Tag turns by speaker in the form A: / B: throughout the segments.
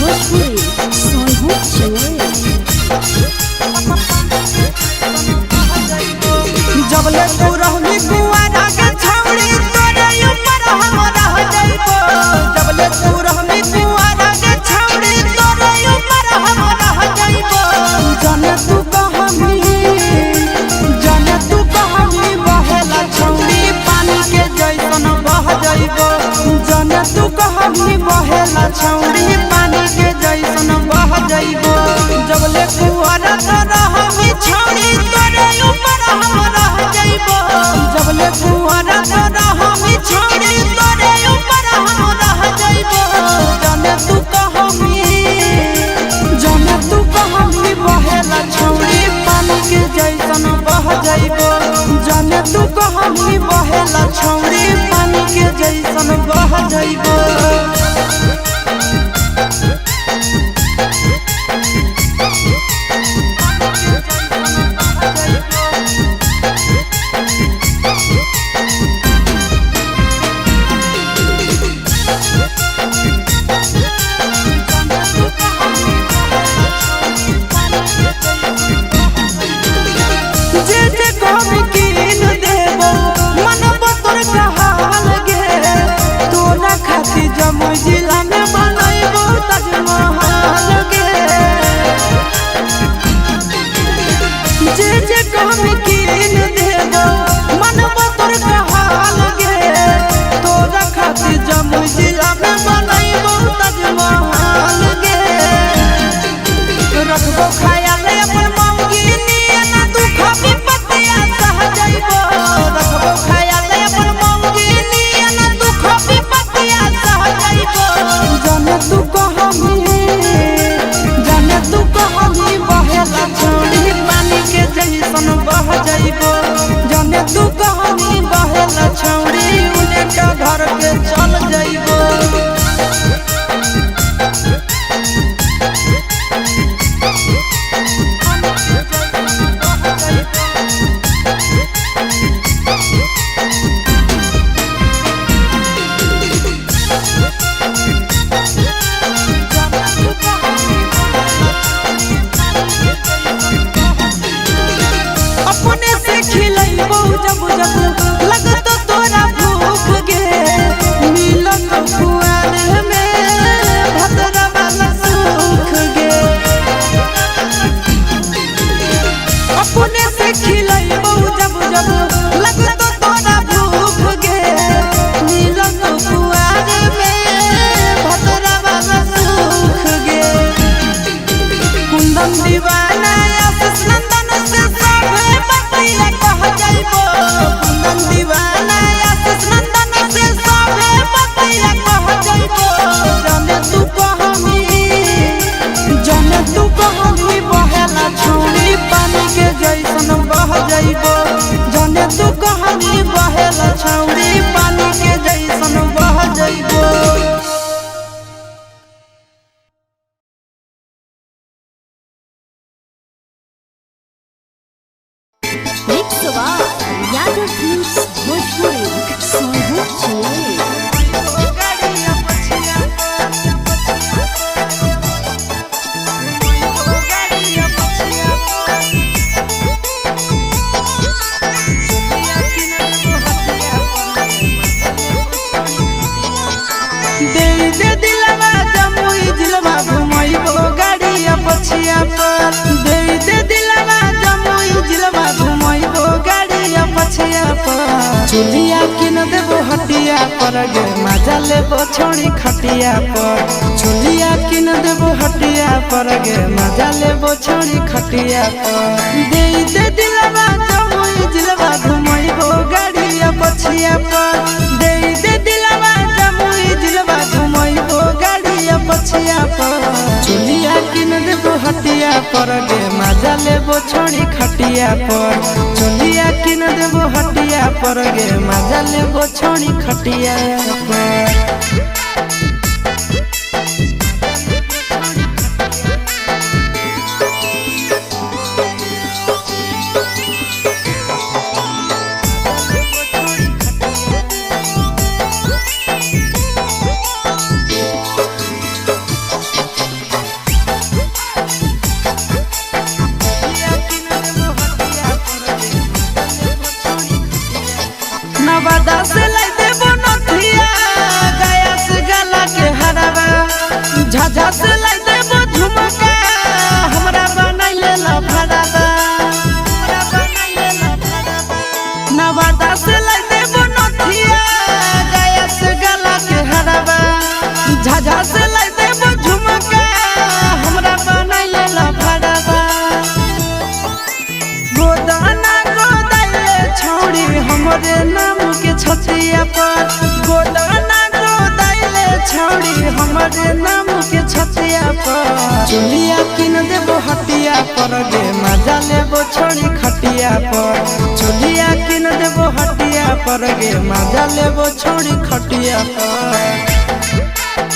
A: भोजपुरी सोनू चोर।
B: जबले तू रहली कुआरा के छौड़ी तोरे ऊपर हम रह जाइबो। जबले तू रहली कुआरा के छौड़ी तोरे ऊपर हम रह जाइबो। जाने तू कहानी बहेला छौड़ी पानी के जैसन बह जाइबो। जाने तू कहानी बहेला छौड़ी पानी के जैसन बह जाइबो। जबले कुआरा तोरा हम छौड़ी तोरे ऊपर हम रह जाइबो। जबले कुआरा तोरा हम छौड़ी तोरे ऊपर हम रह जाइबो। जाने तू कहानी बहेला छौड़ी पानी के जैसन बह जाइबो। जाने तू कहानी बहेला छौड़ी पानी के जैसन बह जाइबो। जमुई जिला में बनैबो ताजमहल गे। जे कहमी कीन देबो मनबो तोर कहाल गे। तोरा खातिर जमुई जिला में बनैबो ताजमहल गे। रखबो ख्याल अपन मौगी नियन दुख विपत्तिया सह जाइबो। रखबो ख्याल अपन मौगी नियन दुख विपत्तिया सह जाइबो। जाने तू कहानी बहेला छौड़ी पानी के जैसन बह जाइबो। जाने तू कहानी बहेला छौड़ी उन्हें का घर के चल जाइबो। अपने से खिलैबो जब जब लगतो तोरा भूख गे। मिलन कुआर में भतरा वाला सुख गे। अपने से खिलैबो जब जब लगतो तोरा भूख गे। मिलन कुआर में भतरा वाला सुख गे। कुंदन दीवाना आशीष नंदन से सबे बतिया कह जाइबो। कुंदन दीवाना आशीष नंदन से सबे बतिया कह जाइबो। जाने तू कहानी बहेला छौड़ी पानी के जैसन बह जाइबो। जाने तू कहानी बहेला छौड़ी पानी के जैसन बह जाइबो।
A: यादव फिल्म्स भोजपुरी सोनू चोर।
B: दे दिलवा जमुई जिलवा घुमैबो गाड़िया पछिया पर। दे दिलवा जमुई जिलवा घुमैबो गाड़िया पछिया पर। चुलिया किन देबो हटिया पर गे मजा लेबो छोड़ी खटिया पर। चुलिया किन देबो हटिया पर गे मजा लेबो छोड़ी खटिया पर। दे दिलवा जमुई जिलवा घुमैबो गाड़िया पछिया पर। दे दिलवा जमुई जिलवा घुमैबो गाड़िया पछिया पर। चुलिया किन देबो हटिया पर गे मजा लेबो छोड़ी खटिया पर। चुलिया किन देबो हटिया पर गे मजा लेबो छोड़ी खटिया पर। झाझा से लाई देबो झुमका हमरा बनैले लफड़ाबा नवादा से लाई देबो नथिया गया से गला के हराबा झाझा से लाई देबो झुमका हमरा बनैले लफड़ाबा गोदाना गोदाइले छौड़ी हमरे नाम के छतिया पर गोदाना गोदाइले छौड़ी हमरे नाम के छतिया पर चुलिया किन देबो हटिया पर गे मजा लेबो छोड़ी खटिया पर चुलिया किन देबो हटिया पर गे मजा लेबो छोड़ी खटिया पर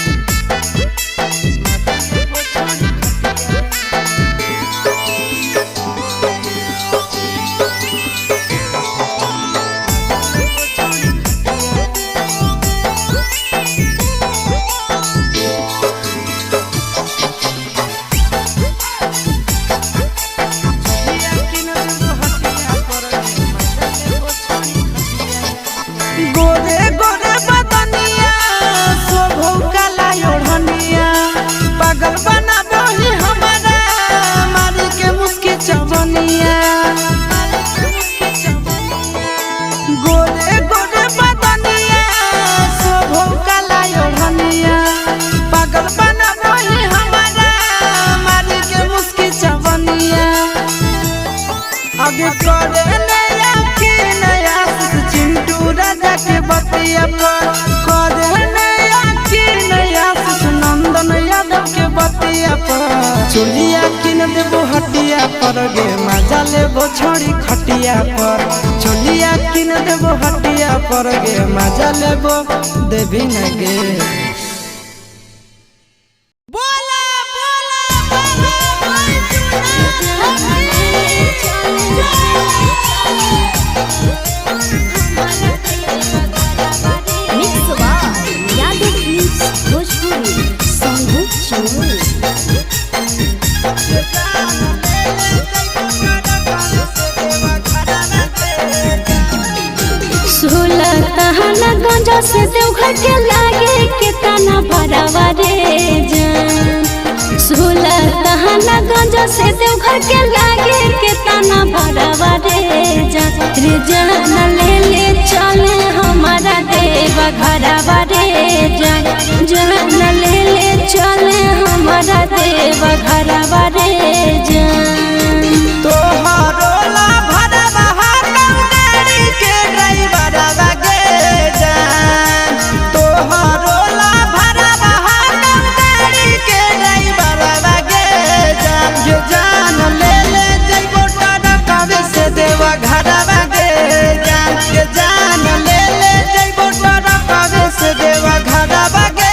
B: गोरे गोरे बदनिया शोभो काला ओढ़निया पागल बनाबो ही हमारा मारी के मुस्की चवनिया गोरे गोरे बदनिया शोभो काला ओढ़निया पागल बनाबो ही हमारा मारी के मुस्की चवनिया आगे करे नया की नया चिंटू राजा के बतिया पर करे नया की नया नंदन यादव के बतिया पर चुलिया किन देबो हटिया पर गे मजा लेबो छोड़ी खटिया पर चुलिया किन देबो हटिया पर गे मजा लेबो देवी न गे
A: Mix by Yadav Films Bhojpuri. Song Chinoy.
C: सोलह तहना गंजा से देवघर के लागे के तना भरावा रे जान 16 तहना गंजा से देवघर के लागे के तना भरावा रे जान ले ले चले हमारा देवा घरावा रे जान ले ले चले हमारा देवा घरावा रे जान
B: तोहारो ला भरवा हाथी के ड्राइवर गे जान तोहारो ला भरवा हाथी के ड्राइवर गे जान ये जान ले ले जइबो टरकावे से देवा घरवा गे जान ये जान ले ले जइबो टरकावे से देवा घरवा गे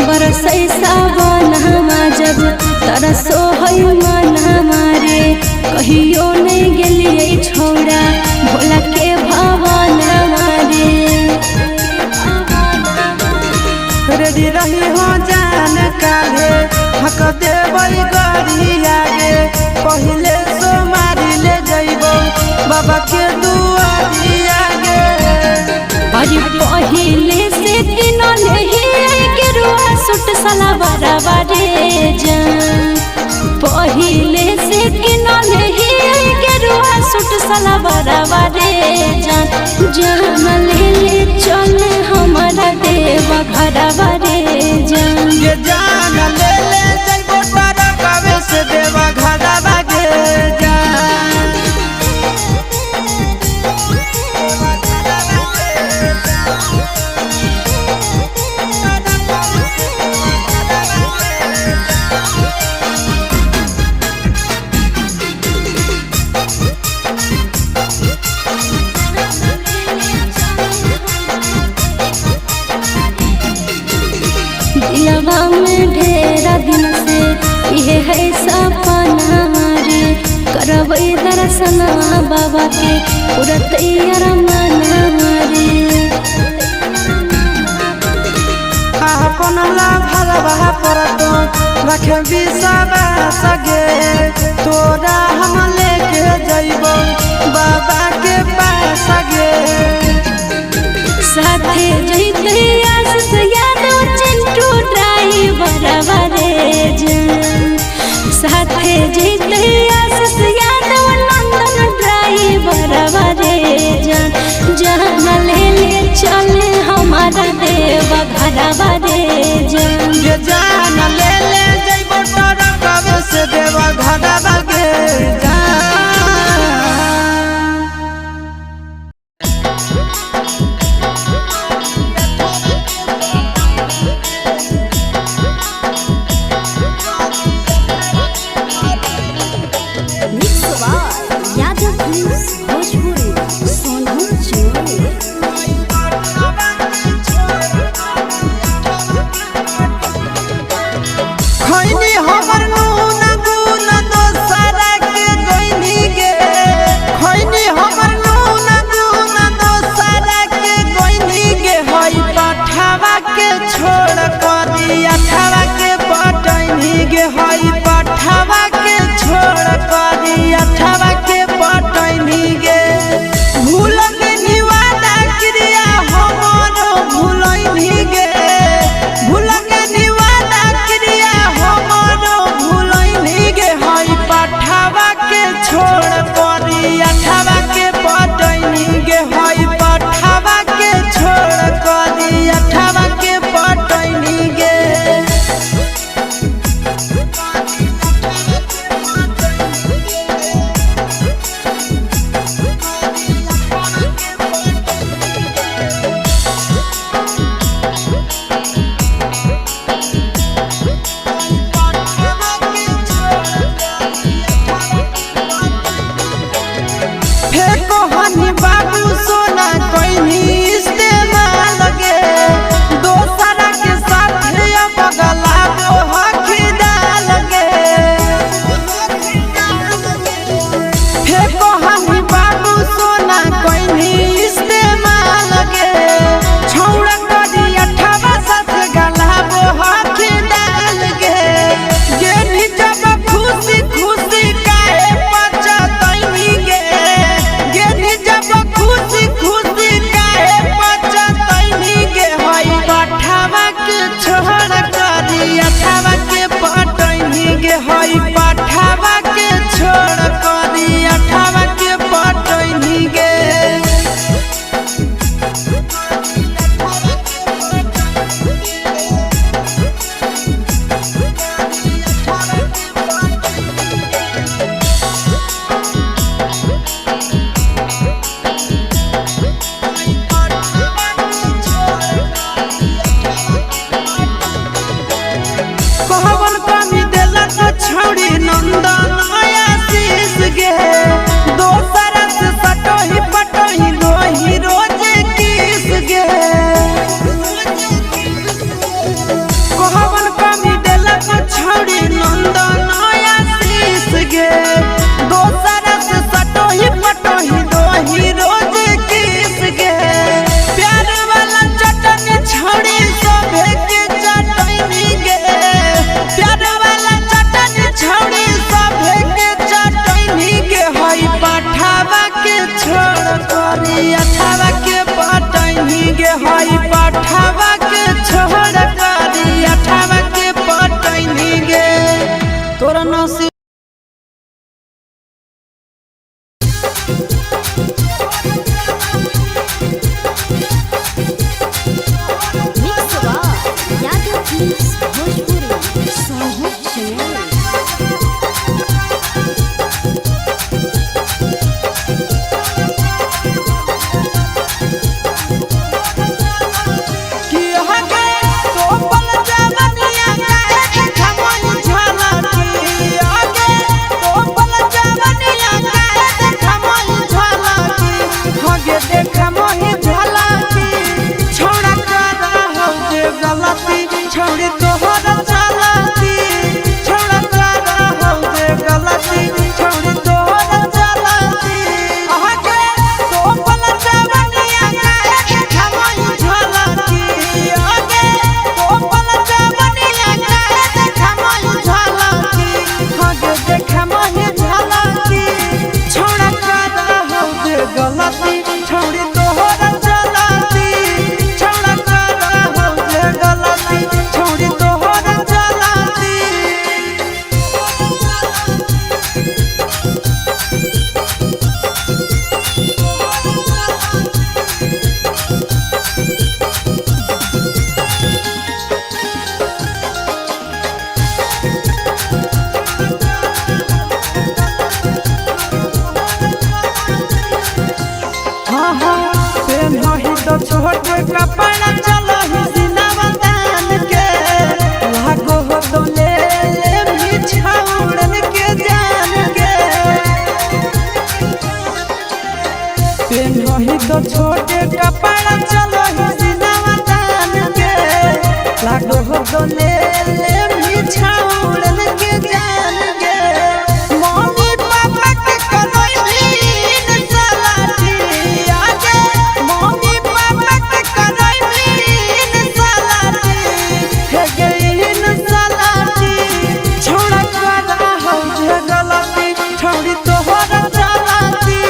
C: बरसै सावन हमा जब तरसो है मन हमारे कहियो नहीं गेलिए छोड़ा भोला के भवन हमारे
B: रेडी रही हो जान काले हक देवई गरी आगे पहले सोमारी ले जइबो बाबा के दुआरी आगे
C: अरे पहिले से तीनों नहीं के रुआ सुट सलवारा बारे जान पहिले से तीनों नहीं के रुआ सुट सलवारा बारे जान ले ले चले हमारा देवा घरा बारे जान
B: ये जान ले ले जइबो टरकावे से देवा घरवा गे जान
C: दिलवा में ढेरा दिन से ये है सपना रे करबै दर्शन बाबा के पूरा तैयार मना रे
B: अपन ला भगवा परतो रखे बिसावा सगे तोरा हम लेके जइबो बाबा के पास गे
C: साथे जइते आस यादव चिंटू ड्राइवर रे जान साथे जइते आस यादव नंदन ड्राइवर रे जान जान ले चले हमारा देव घरवा रे जान
B: ये जान ले जइबो तोरा कब से देव घरवा गे छोड़ तो छोटे कपड़ा चलो ही सिनावा तान के लागो हो तो ले बिछाउड़न के जान के पेन्ही तो छोटे कपड़ा चलो ही सिनावा तान के लागो हो तो ले बिछाउड़न के जान के मम्मी पापा के करोई मीन सलाटी आगे मम्मी पापा के करोई मीन सलाटी हे गईन सलाटी छोड़ा करा हो जे गलती छोड़ी तोहर चलाती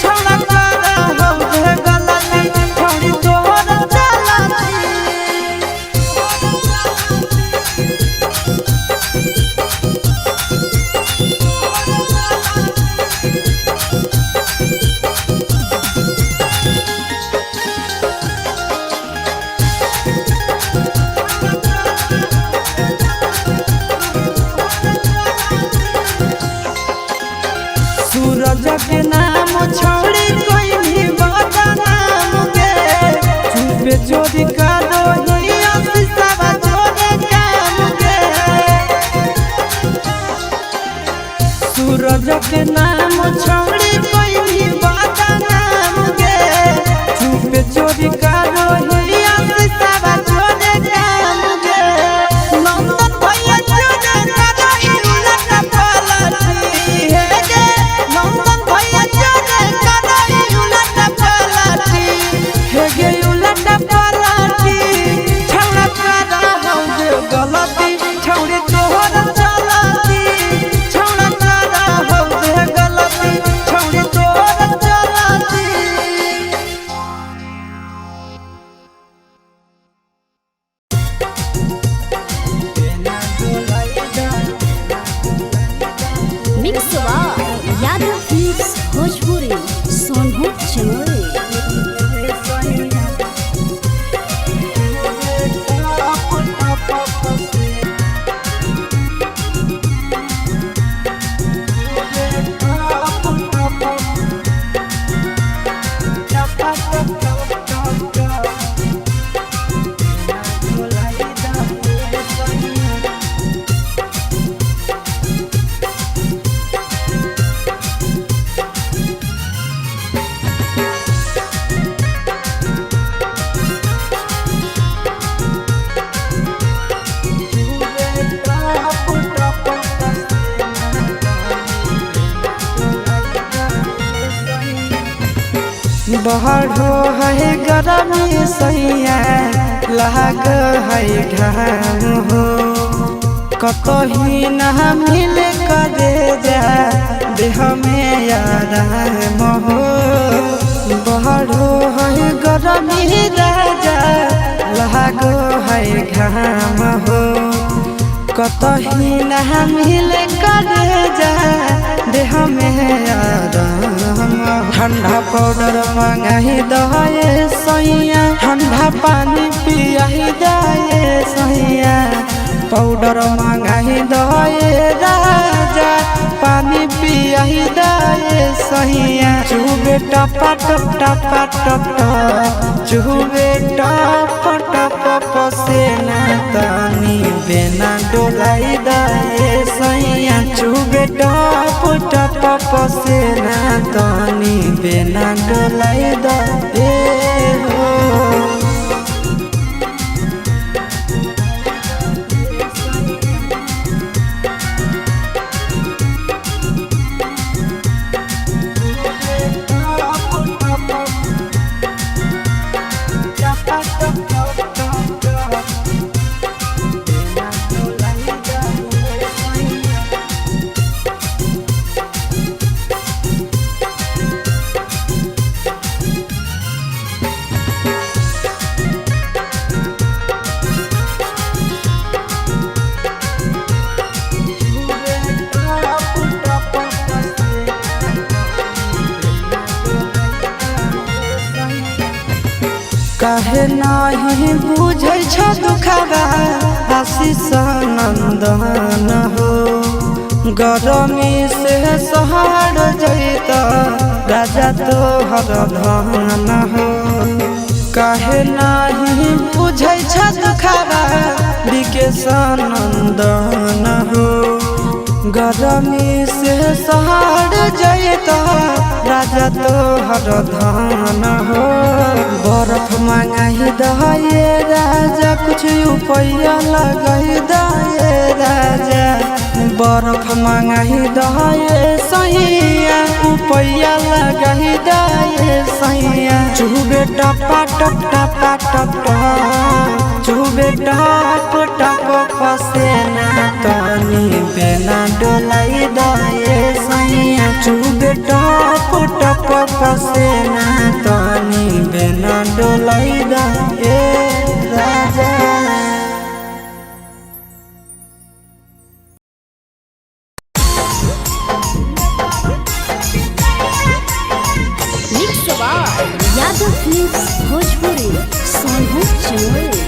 B: छोड़ा करा हो जे गलती छोड़ी तोहर चलाती सूरज के नाम छोड़ी कोई भी बदनाम के चुपे चोरी करो ही अफिसवा छोड़े काम के सूरज के नाम छोड़ी कोई भी बदनाम के चुपे चोरी करो ही अफिसवा छोड़े काम के नंदन भैया चोरे करो ही उलट पलटी हे गे नंदन भैया चोरे करो ही उलट पलटी हे गे उलट पलटी छौड़ा करा हो जे गलती छौड़ी तोहर चलती छौड़ा करा हो जे गलती छौड़ी तोहर चलती
A: मिक्स बार यादव फिल्म्स भोजपुरी सोनू चमोली
B: बहरो है गरमी सैया लाग है घाम हो कतही न मिल करे जा देह में आराम हो बहरो है गरमी राजा लाग है घाम हो कतही न मिल करे जा देह में आराम ठंडा पाउडर मंगाही दहे सैया ठंडा पानी पियाही दे सैया पाउडर मंगाही दहे राजा पानी पियाही दे सैया चुबे टपा टप टपा टप चुबे टप टप पसेना तानी बेना डोलाई दे सैया चुबे टप टप पसेना तानी बेना डोलाई दे हो काहे नाही बुझै छ दुखवा आशीष नंदन हो गरमी से सहर जैत राजा तोहर धन हो काहे नाही बुझै छ दुखावा विकेश नंदन हो गरमी से सहर जैता राजा तोहर धान हो बर्फ मंगाई दहे राजा कुछ उपाया लगाई दे राजा बर्फ मंगाई दहे सैया उपाया लगाई दे सैया चुबे टपा टप टपा टप चुबे टप टप पसेना तनी बेना डोलाई दे सैया चुबे टप टप पसेना तनी बेना डोलाई दे राजा।
A: यादव फिल्म्स भोजपुरी सोनू चमोली।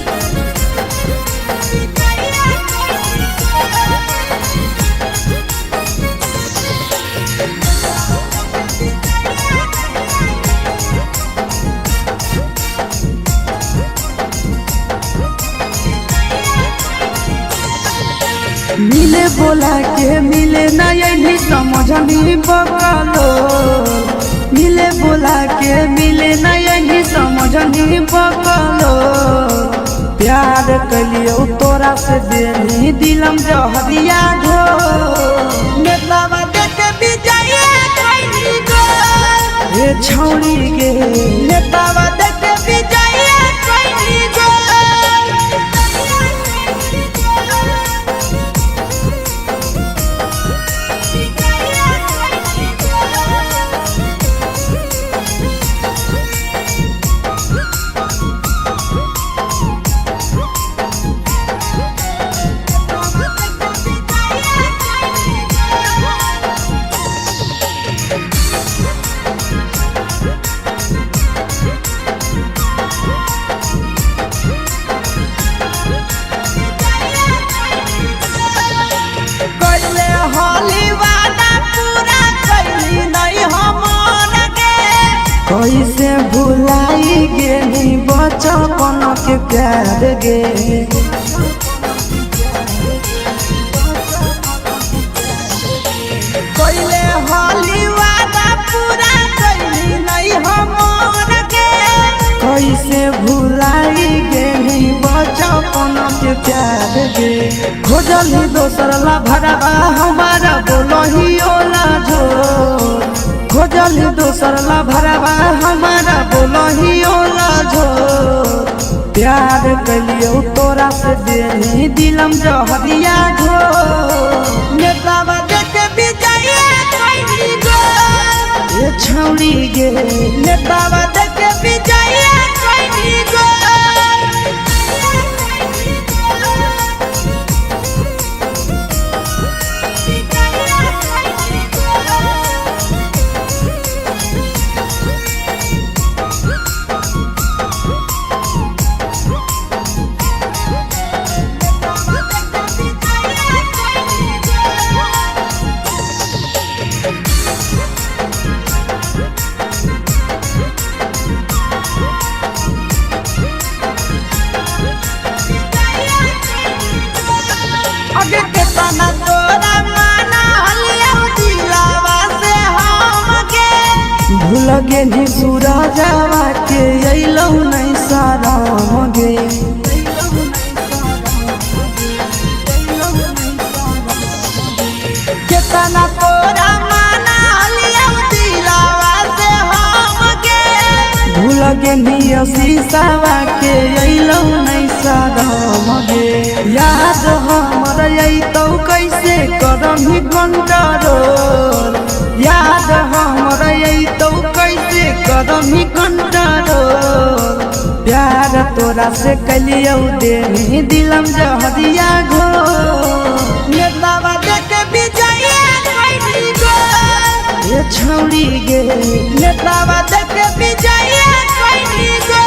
B: मिले बोला के मिले नहीं समझनी बकलो मिले बोला के मिले नहीं समझनी बकलो प्यार कलियो तोरा से देनी दिलम जहरिया घो नेतावा देखे विजय खैनी गो हे छौड़ी गे नेतावा देखे विजय खैनी गो कैसे भुलाई गेनी बचपन के प्यार गे कैले होली वादा पूरा कैली नहीं हमर गे कैसे भुलाई गेनी बचपन के प्यार गे खोजली दोसर ला भरवा हमारा बोलही ओला झो खोजली दोसर ला भरवा हमारा बोलही ओला झो प्यार कलियो तोरा से देनी दिलम जहरिया घो नेतावा देखे विजय खैनी गो ये छौड़ी गे नेतावा देखे विजय खैनी गो भूल गे सूरजवा के अइलौ नहीं साराम गे केतना तोरा माना लियौ दिलवा से हम गे भूल गे शीशावा के अइलौ नहीं साराम गे याद हमर अइतौ कैसे करही कंट्रोल याद हमर अइतौ कैसे करही कंट्रोल प्यार तोरा से कलियौ देनी दिलम जहरिया घो नेतावा देखे विजय खैनी गो ये छौड़ी गे नेतावा देखे विजय खैनी गो।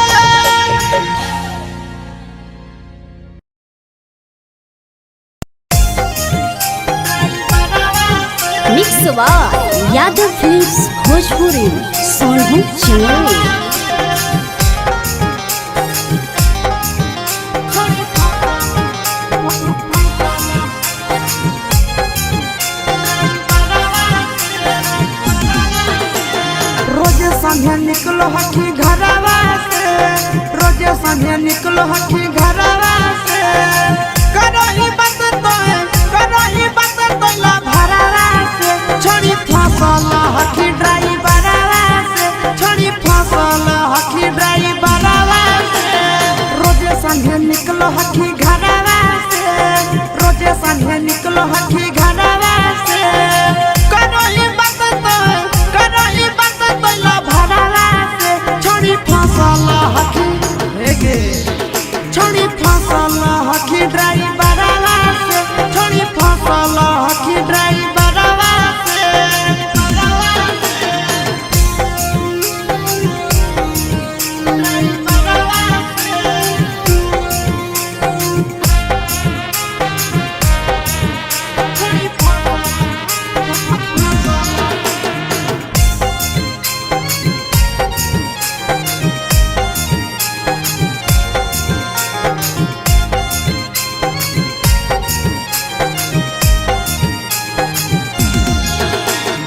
A: Mix by Yadav films Bhojpuri Sonu Chamoli.
B: संगे निकलो हकी घरवा से, रोजे संगे निकलो हकी घरवा से। करही बात तो ला भरावा से, छोड़ी फसल हकी ड्राइवरवा से, छोड़ी फसल हकी ड्राइवरवा से। रोजे संगे निकलो हकी घरवा से, रोजे संगे निकलो हकी घरवा से। करही बात तो ला भरावा से, छोड़ी फसल हकी हेगे, छोड़ी फसल हकी ड्राइवरवा से, छोड़ी फसल हकी ड्राइवरवा से।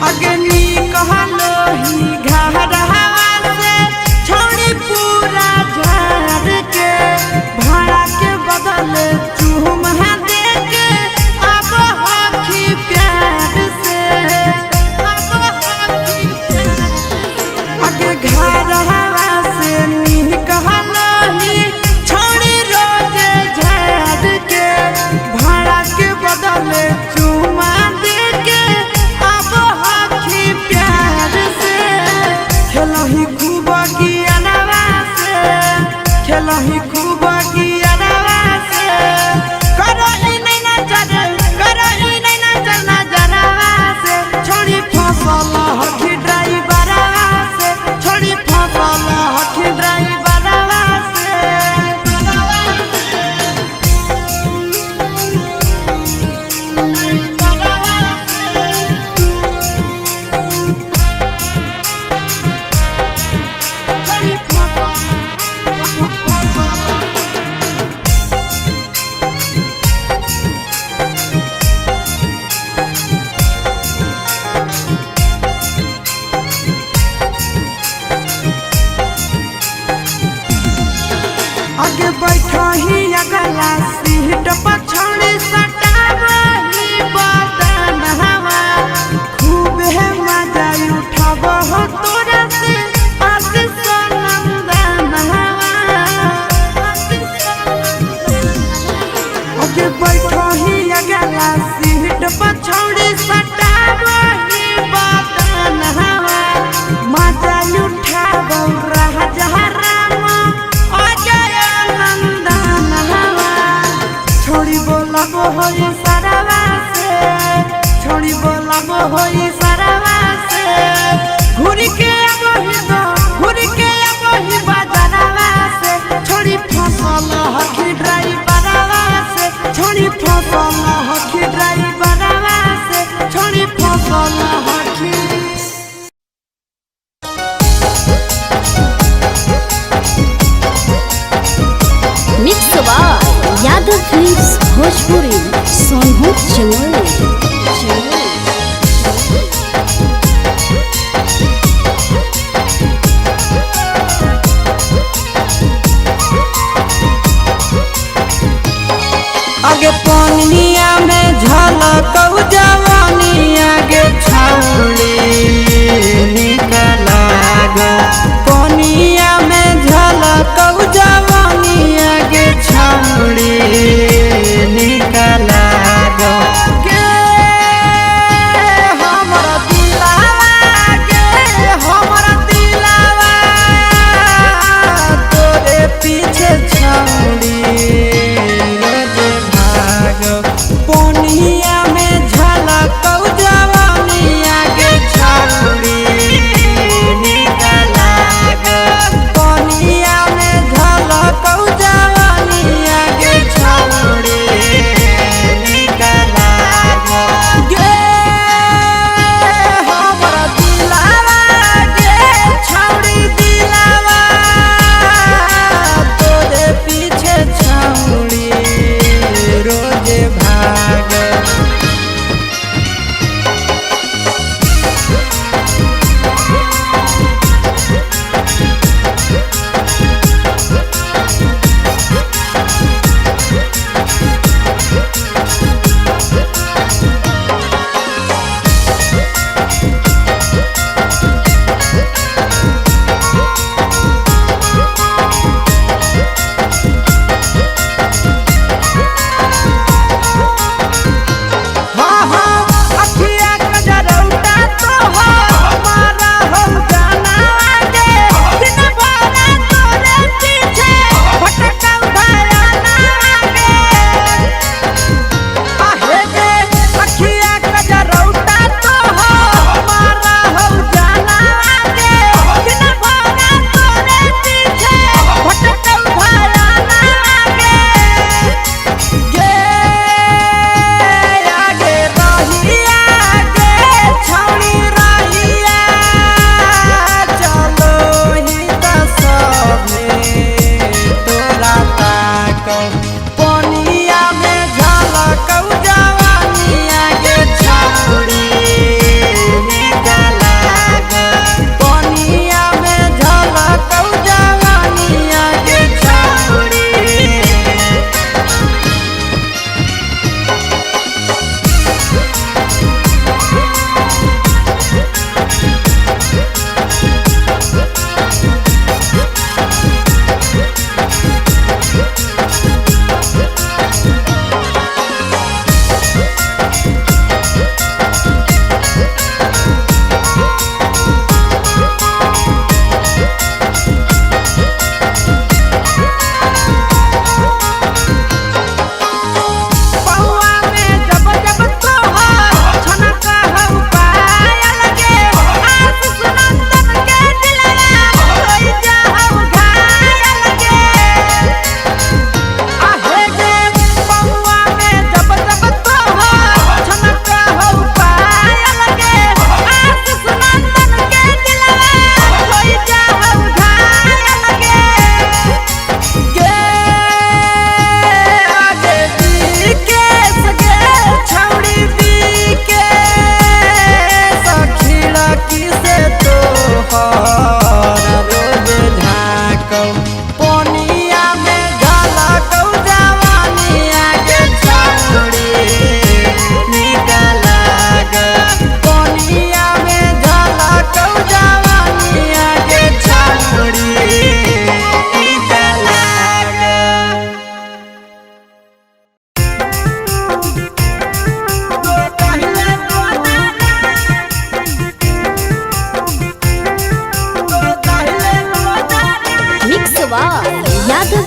B: अग्नि कहलो ही घरवा से, छोड़ी पूरा झाड़ के। भाड़ा के बदले चूमा दे के, अब हकी प्यार से, अब हकी प्यार। अगे घरवा से नी कहलो ही, छोड़ी रोजे झाड़ के। भाड़ा के बदले चूमा दे के, खेलही खूब गियानवा से, खेलही खूब गियानवा से। करही नहीं नजर नजरवा से, छोड़ी फसल हकी ड्राइवरवा से, छोड़ी फसल हकी ड्राइवरवा से। आगे बैठा ही अगला सीट पर, छोड़ी सटावही बदन हवा। खूब है मजा उठाव हो तोरा से, आशीष नंदन हवा। आगे बैठा ही अगला सीट पर, छोड़ी सटावही बदन हवा। मजा उठाव रह जहरा होई सरवा से, छोड़ी बोलाबो होई सरवा से। घुरी के अबही बाजारवा से, छोड़ी फसल हकी ड्राइवरवा से, छोड़ी फसल हकी ड्राइवरवा से, छोड़ी फसल हकी।
A: Mix by Yadav films Bhojpuri, Sonu Chamoli.
B: आगे पनिया में झलकौ जवानी, आगे छौड़ी निकला गो। पनिया में झलकौ जवानी, आगे छौड़ी निकला गो। के हमरा दिलावा तोरे पीछे छौड़ी पनिया में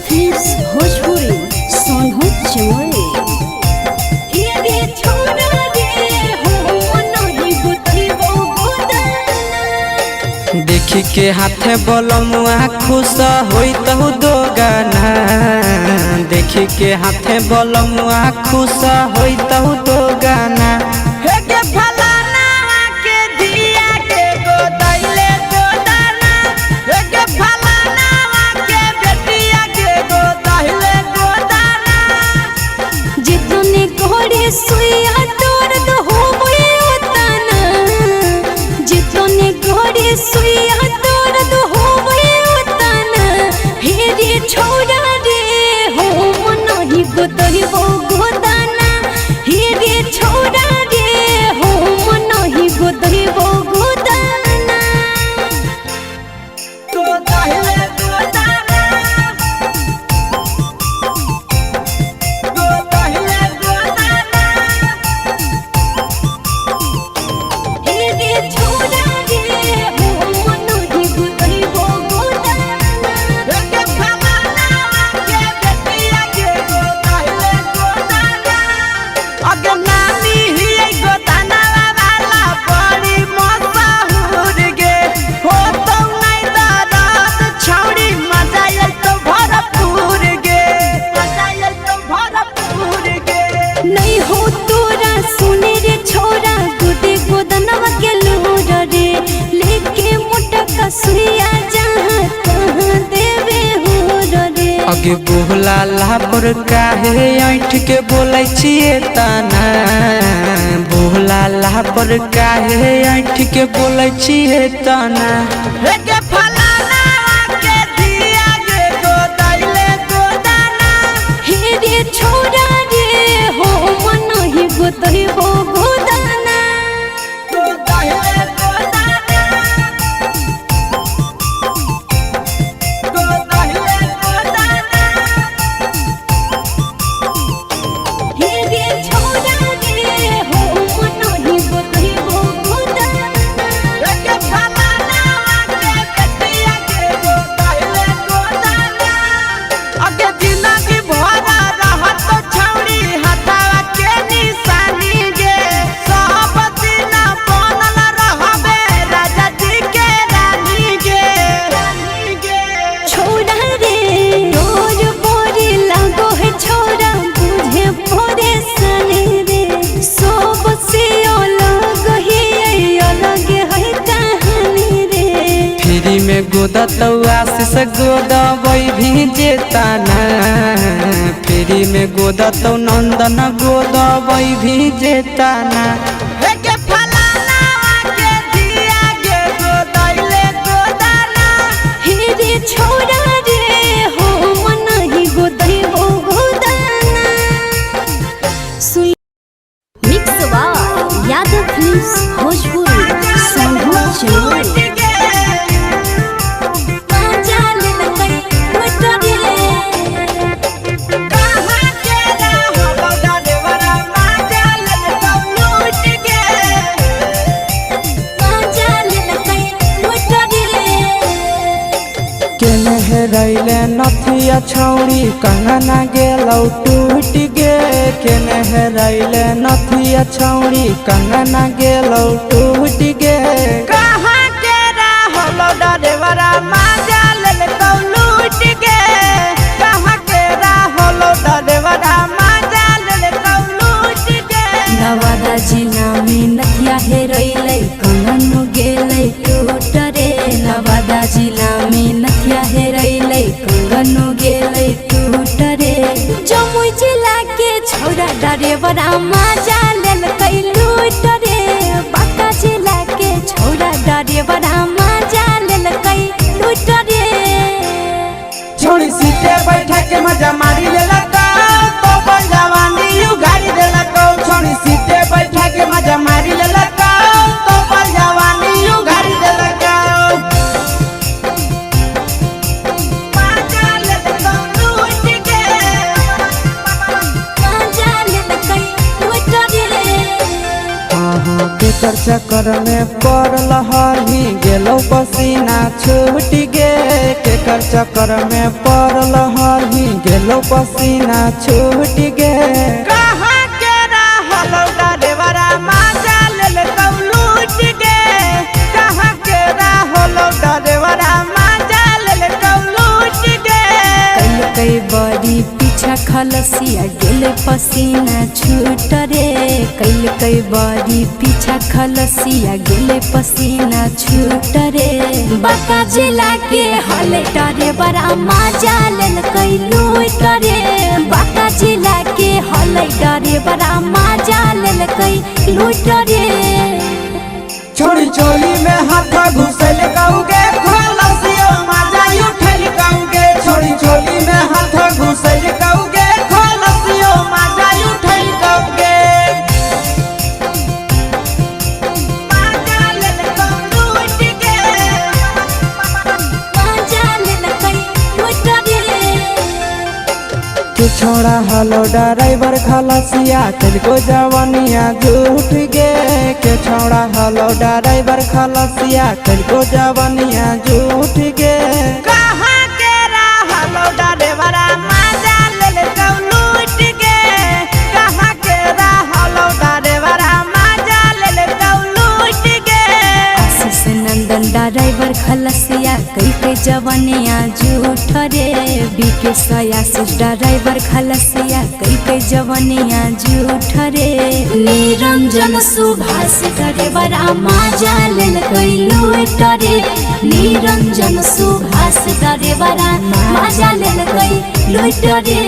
A: फिल्म्स भोजपुरी सोनू चमोली।
B: देखी के हाथे बलमुआ खुश होई तहु दो गाना। देखी के हाथे बलमुआ खुश होई तहु दो गाना। हे के फलाना के दिया के गोदैले गोदाना। हे के फलाना के बेटिया के गोदैले गोदाना।
C: जितने घोड़े सुइया तोड़ दो होए उतना, जितने घोड़े सुइया तोड़ दो होए उतना। हे रे छोड़ा रे हो मनहि गोतहि वो गोदाना। हे रे छोड़ा रे हो मनहि गोतहि वो गोदाना।
B: गोदैले गोदाना। गोदैले गोदाना।
C: हे रे छोड़ा रे हो मनहि गोतहि वो गोदाना।
B: हे के फलाना के बेटिया के गोदैले गोदाना। अगे नानी ही गोदाना वाला बड़ी मशहूर गे। हो तो नहीं दादात छौड़ी मजा आइल तो भरपूर गे। मजा आइल तो भरपूर गे।
C: नहीं हो तोरा सुने रे छोरा गोदे गोदनवा के लूर रे। लेके मोटा कसुइया जहाँ तहाँ देवे हो रे।
B: अगे बोला लापर काहे ऐठ के बोलै छिए ताना। बोला लापर काहे ऐठ के बोलै छिए ताना। हे के फलाना के दिया के गोदैले गोदाना।
C: हे रे छोरा रे हो मनहि गोतहि हो गोदाना।
B: गोदैले गोदाना। गोदैले गोदाना।
C: हे रे छोरा रे हो मनहि गोतहि हो गोदाना।
B: हे के फलाना के बेटिया के गोदैले गोदाना। अगे जिंदगी भरा रहत छौड़ी हथवा के निशानी गे। सब दिन बनल रहबे राजा जी के रानी गे। रानी गे।
C: छोड़ा रे रोज बोरी लागो है छोरा बुझे भोरे सने रे। सब से अलग ही अलग है कहानी रे।
B: फ्री में गोदत आशीष गोदबै भी जेताना। फ्री में गोदत नंदन गोदबै भी जेताना। हे के फलाना के दिया के गोदैले गोदाना।
C: हे रे छोड़ा रे हो मनहि गोदहि हो गोदाना। सुन
A: mix by Yadav films Bhojpuri Sonu Chamoli.
B: केने हेरैले नथिया छौड़ी कंगना गेलौ टूट गे। केने हेरैले नथिया छौड़ी कंगना गेलौ टूट गे। कहाँ के रहलो डरेवरा माजा लेलकौ लूट गे। कहाँ के रहलो डरेवरा माजा लेलकौ लूट गे।
C: नवादा जिला में नथिया हेरैले कंगनो गेलै टूट रे। नवादा जिला में नथिया हेरैले कंगनो गेलै टूट रे। जमुई जिला के छौरा डरेवरा माजा लेलकै लूट रे। बांका जिला के छौरा डरेवरा माजा लेलकै लूट रे।
B: छोड़ी सीटे बैठा के मजा मारी लेलकौ तो बन जवानी उगाड़ी देलकौ। छोड़ी सीटे बैठा के मजा मारी लेलकौ तो बन जवानी उगाड़ी देलकौ। माजा लेलकौ लूट के।
C: माजा लेलकै लूट
B: केकर चक्कर में पड़ल हरही गेलो पसीना छूट गे। केकर चक्कर में पड़ल हरही गेलो पसीना छूट गे। कहाँ के रहल डरेवरा माजा लेल कौ लूट गे। कहाँ के रहल डरेवरा माजा लेल कौ लूट गे।
C: कई बड़ी पीछा खलसिया गेले पसीना छूट रे। कई बड़ी पीछा खलसिया गेले पसीना छूट रे। बाका जिला के हले डरे बड़ा मजा लेल कई लूट रे। बाका जिला के हले डरे बड़ा मजा लेल कई लूट रे।
B: छोड़ी चोली में हाथ घुसल कौगे खलसियो मजा उठल कौगे। छोड़ी चोली में हाथ घुसल कौगे खलसियो मजा उठल कौगे। मजा लेल कौ लूट गे।
C: मजा लेल कई लूट रे।
B: तू छोड़ा हलो ड्राइवर खलसिया तेलको जवानिया झूठ गे। के छोड़ा हलो ड्राइवर खलसिया तेलको जवानिया झूठ गे। कहाँ के रहलो ड्राइवरा मजा लेल कौ लूट गे। कहाँ के रहलो ड्राइवरा मजा लेल कौ लूट गे।
C: आशीष नंदन ड्राइवर खलसिया कई जवानिया झूठ रे। बीके आशीष ड्राइवर खलसिया कई जवानिया झूठ रे। निरंजन सुभाष ड्राइवर मजा लेल कई लूट रे। निरंजन सुभाष ड्राइवर मजा लेल कई लूट रे।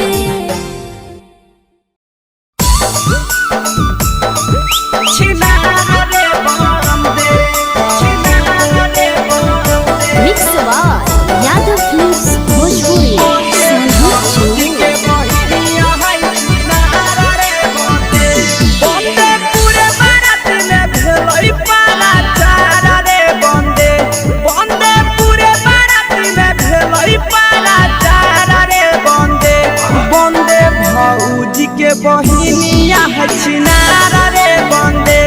A: Mix by Yadav films Bhojpuri Sonu
B: के बहिनिया है छिनारा रे बंदे।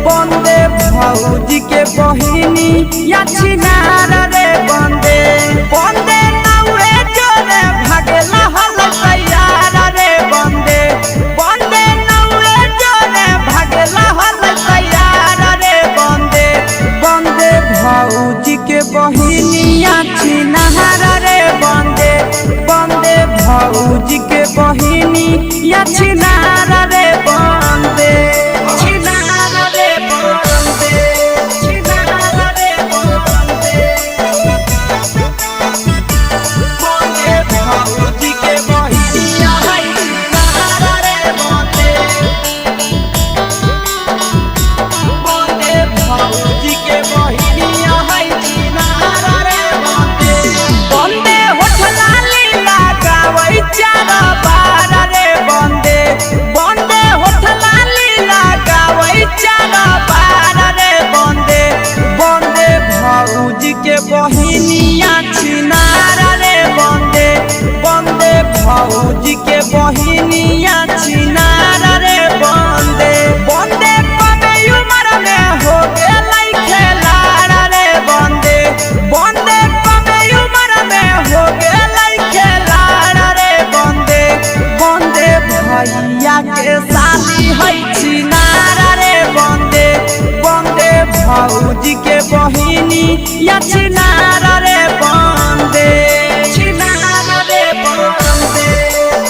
B: बंदे भौजी के बहिनी या छिनारा रे बंदे। बंदे नौए जोरे भागेला हल तैयारा रे बंदे। बंदे नौए जोरे भागेला हल तैयारा रे बंदे। बंदे भौजी के बहिनिया छिनारा रे बंदे। बंदे भौजी के बहिनी या छिनारा रे बंदे। छिनारा रे बंदे। छिनारा रे बंदे। बंदे भौजी के बहिनिया है छिनारा रे बंदे। बंदे भौजी के बहिनिया है छिनारा रे बंदे। बंदे होठला लीला गावै चारा बारा रे बंदे। बंदे होठला लीला गावै चारा बारा रे बंदे। बंदे भौजी के बहिनिया छिनारा रे बंदे। बंदे भौजी के बहिनिया छिनारा रे बंदे। बंदे कमे उम्र में हो गेलै खेलाड़ा रे बंदे। बंदे कमे उम्र में हो गेलै खेलाड़ा रे बंदे। बंदे भैया के साली है छिनारा रे बंदे। बंदे भौजी के बहिनी या छिनारा रे बंदे। छिनारा रे बंदे।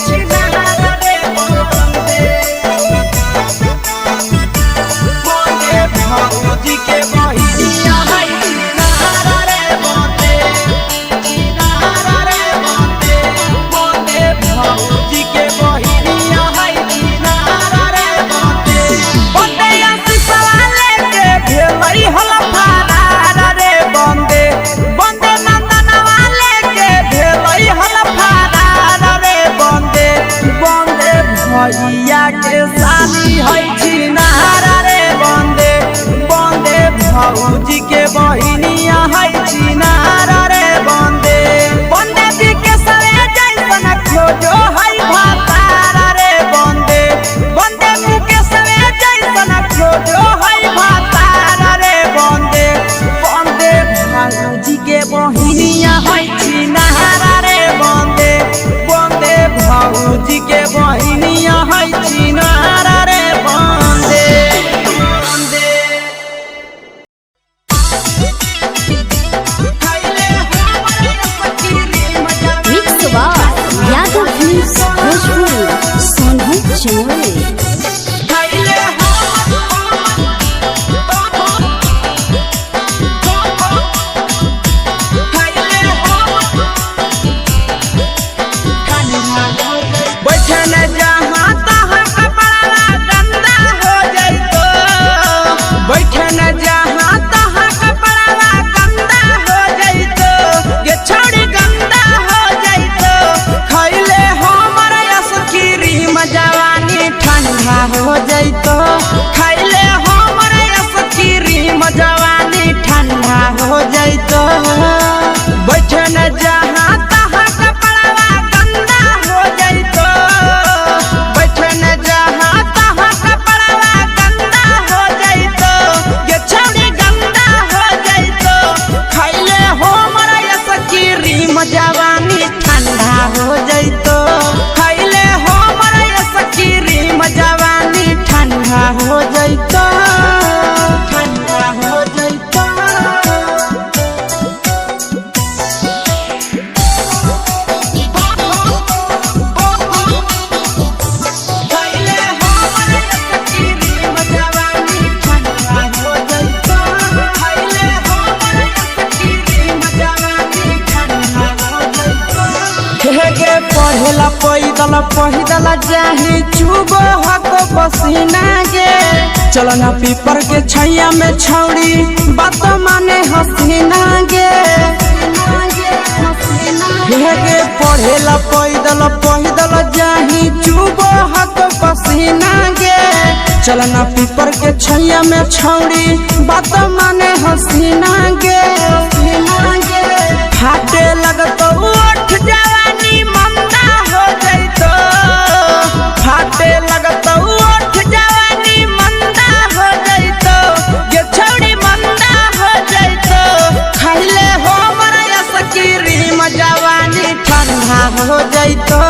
B: छिनारा रे बंदे। बंदे भौजी के बहिनिया है छिनारा रे बंदे। छिनारा रे बंदे। बंदे भौजी के बहिनिया है छिनारा रे बंदे। बंदे आशीष वाले के भेलै हल फरारा रे बंदे। जवानी ठंडा हो जैतो खैले हमर आइसक्रीम जवानी ठंडा हो जैतो ठंडा हो जैतो पढ़ेला पैदल जाही चुबो हको पसीना गे चलो ना पीपर के छैया में छौड़ी बात माने हसीना गे पढ़ेला पैदल जाही चुबो हको पसीना गे चलो ना पीपर के छैया में छौड़ी बात माने हसीना गे फाटे लगतो उठ जवानी मंदा हो जैतो फाटे लगतो उठ जवानी मंदा हो जैतो ये छौड़ी मंदा हो जैतो खैले हमर आइसक्रीम जवानी ठंडा हो जैतो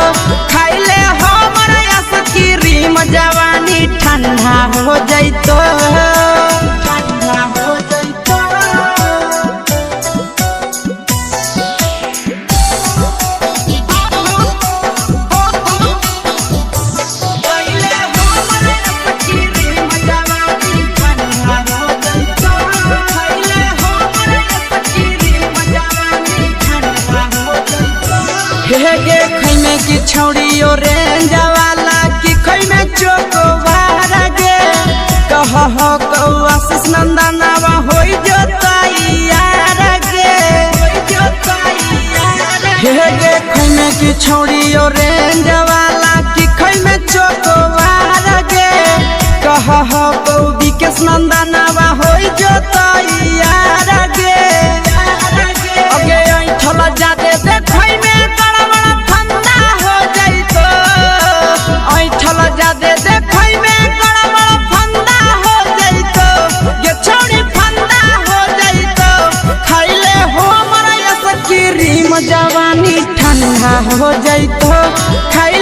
B: खैले हमर आइसक्रीम जवानी ठंडा हो जैतो ठंडा हो जैतो गे खैमे की छौड़ी ओरेंज वाला की खैमे चोकोबार गे कह हो आशीष नंदनवा होई जोताई यार गे गे खैमे की छौड़ी ओरेंज वाला की खैमे चोकोबार गे कह हो विकेश नंदनवा होई जोताई यार गे अगे ऐठला जादे देखै में जादे देखै में गड़बड़ फंदा हो जैतो ये छौड़ी फंदा हो जैतो खैले हमर आइसक्रीम जवानी ठंडा हो जैतो खैले